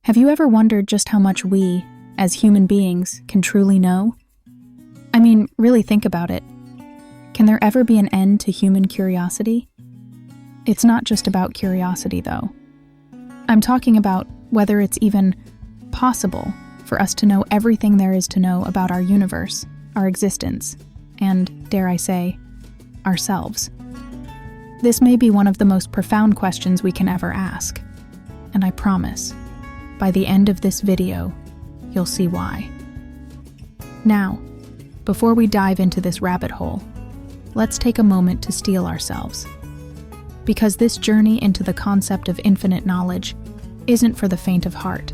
Have you ever wondered just how much we, as human beings, can truly know? I mean, really think about it. Can there ever be an end to human curiosity? It's not just about curiosity, though. I'm talking about whether it's even possible for us to know everything there is to know about our universe, our existence, and, dare I say, ourselves. This may be one of the most profound questions we can ever ask, and I promise, by the end of this video, you'll see why. Now, before we dive into this rabbit hole, let's take a moment to steel ourselves. Because this journey into the concept of infinite knowledge isn't for the faint of heart.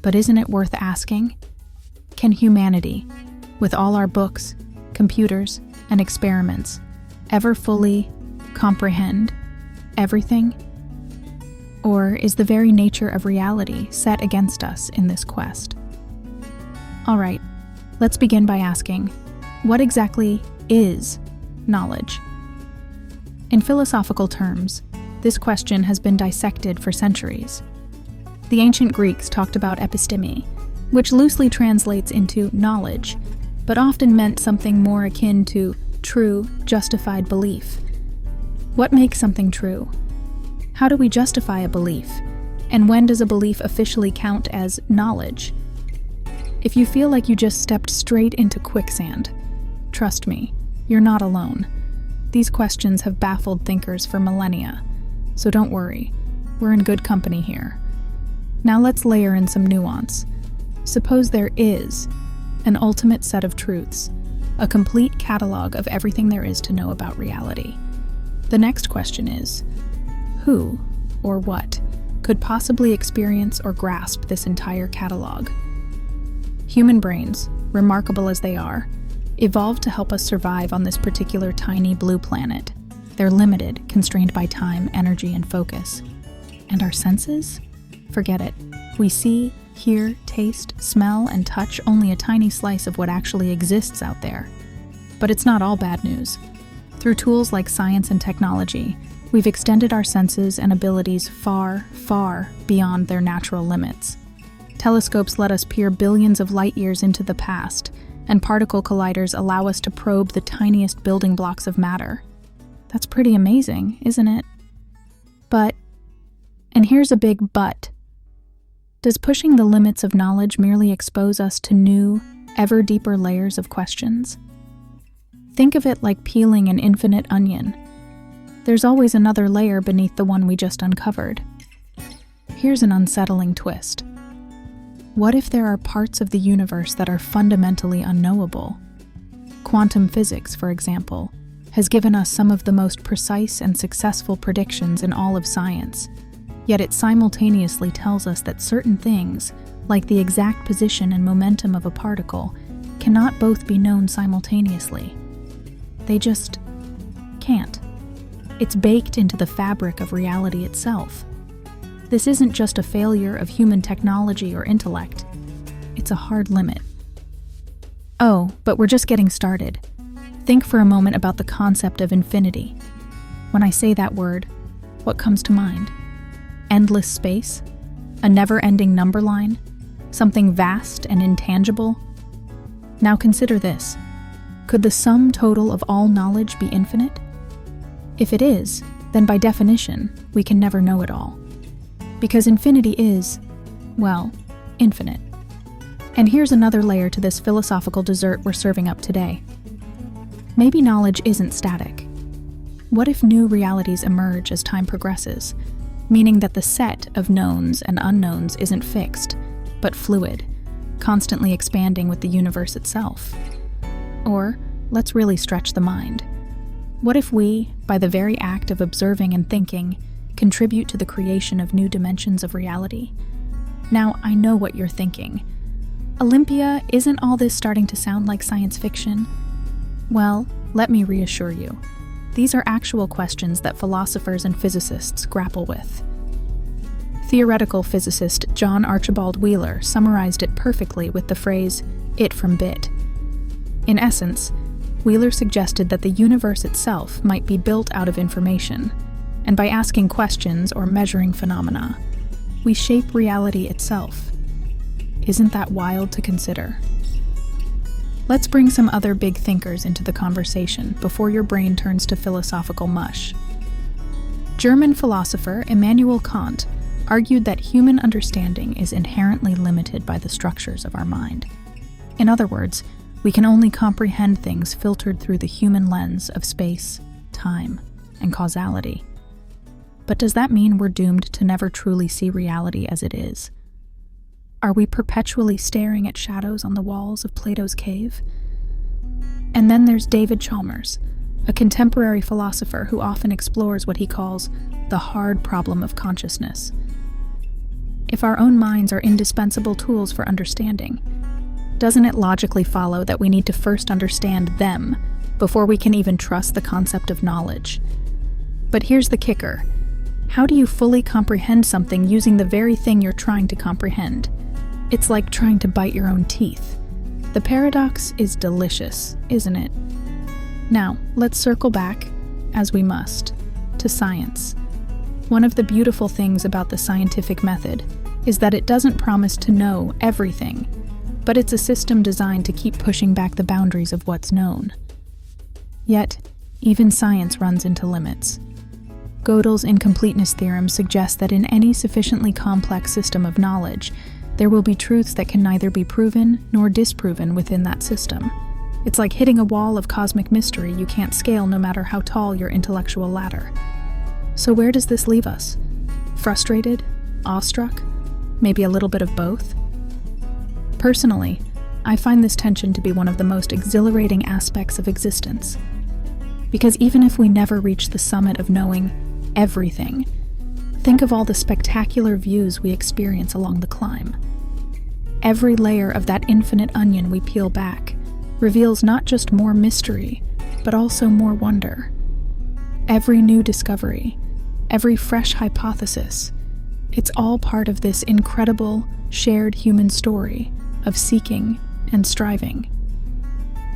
But isn't it worth asking? Can humanity, with all our books, computers, and experiments, ever fully comprehend everything? Or is the very nature of reality set against us in this quest? All right, let's begin by asking, what exactly is knowledge? In philosophical terms, this question has been dissected for centuries. The ancient Greeks talked about episteme, which loosely translates into knowledge, but often meant something more akin to true, justified belief. What makes something true? How do we justify a belief? And when does a belief officially count as knowledge? If you feel like you just stepped straight into quicksand, trust me, you're not alone. These questions have baffled thinkers for millennia, so don't worry, we're in good company here. Now let's layer in some nuance. Suppose there is an ultimate set of truths, a complete catalog of everything there is to know about reality. The next question is, who or what could possibly experience or grasp this entire catalog? Human brains, remarkable as they are, evolved to help us survive on this particular tiny blue planet. They're limited, constrained by time, energy, and focus. And our senses? Forget it. We see, hear, taste, smell, and touch only a tiny slice of what actually exists out there. But it's not all bad news. Through tools like science and technology, we've extended our senses and abilities far, far beyond their natural limits. Telescopes let us peer billions of light years into the past, and particle colliders allow us to probe the tiniest building blocks of matter. That's pretty amazing, isn't it? But, and here's a big but, does pushing the limits of knowledge merely expose us to new, ever deeper layers of questions? Think of it like peeling an infinite onion. There's always another layer beneath the one we just uncovered. Here's an unsettling twist. What if there are parts of the universe that are fundamentally unknowable? Quantum physics, for example, has given us some of the most precise and successful predictions in all of science, yet it simultaneously tells us that certain things, like the exact position and momentum of a particle, cannot both be known simultaneously. They just can't. It's baked into the fabric of reality itself. This isn't just a failure of human technology or intellect. It's a hard limit. Oh, but we're just getting started. Think for a moment about the concept of infinity. When I say that word, what comes to mind? Endless space? A never-ending number line? Something vast and intangible? Now consider this. Could the sum total of all knowledge be infinite? If it is, then by definition, we can never know it all. Because infinity is, well, infinite. And here's another layer to this philosophical dessert we're serving up today. Maybe knowledge isn't static. What if new realities emerge as time progresses, meaning that the set of knowns and unknowns isn't fixed, but fluid, constantly expanding with the universe itself? Or, let's really stretch the mind. What if we, by the very act of observing and thinking, contribute to the creation of new dimensions of reality? Now, I know what you're thinking. Olympia, isn't all this starting to sound like science fiction? Well, let me reassure you. These are actual questions that philosophers and physicists grapple with. Theoretical physicist John Archibald Wheeler summarized it perfectly with the phrase, "it from bit." In essence, Wheeler suggested that the universe itself might be built out of information, and by asking questions or measuring phenomena, we shape reality itself. Isn't that wild to consider? Let's bring some other big thinkers into the conversation before your brain turns to philosophical mush. German philosopher Immanuel Kant argued that human understanding is inherently limited by the structures of our mind. In other words, we can only comprehend things filtered through the human lens of space, time, and causality. But does that mean we're doomed to never truly see reality as it is? Are we perpetually staring at shadows on the walls of Plato's cave? And then there's David Chalmers, a contemporary philosopher who often explores what he calls the hard problem of consciousness. If our own minds are indispensable tools for understanding, doesn't it logically follow that we need to first understand them before we can even trust the concept of knowledge? But here's the kicker. How do you fully comprehend something using the very thing you're trying to comprehend? It's like trying to bite your own teeth. The paradox is delicious, isn't it? Now, let's circle back, as we must, to science. One of the beautiful things about the scientific method is that it doesn't promise to know everything, but it's a system designed to keep pushing back the boundaries of what's known. Yet, even science runs into limits. Gödel's incompleteness theorem suggests that in any sufficiently complex system of knowledge, there will be truths that can neither be proven nor disproven within that system. It's like hitting a wall of cosmic mystery you can't scale no matter how tall your intellectual ladder. So where does this leave us? Frustrated? Awestruck? Maybe a little bit of both? Personally, I find this tension to be one of the most exhilarating aspects of existence. Because even if we never reach the summit of knowing everything, think of all the spectacular views we experience along the climb. Every layer of that infinite onion we peel back reveals not just more mystery, but also more wonder. Every new discovery, every fresh hypothesis, it's all part of this incredible, shared human story of seeking and striving.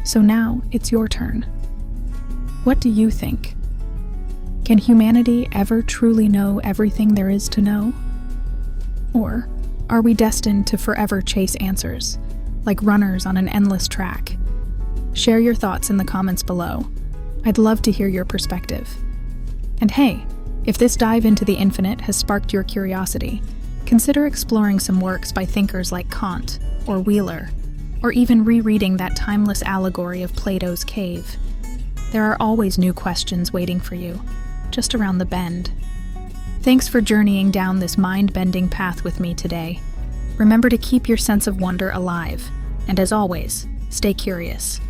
So now it's your turn. What do you think? Can humanity ever truly know everything there is to know? Or are we destined to forever chase answers, like runners on an endless track? Share your thoughts in the comments below. I'd love to hear your perspective. And hey, if this dive into the infinite has sparked your curiosity, consider exploring some works by thinkers like Kant or Wheeler, or even rereading that timeless allegory of Plato's cave. There are always new questions waiting for you, just around the bend. Thanks for journeying down this mind-bending path with me today. Remember to keep your sense of wonder alive, and as always, stay curious.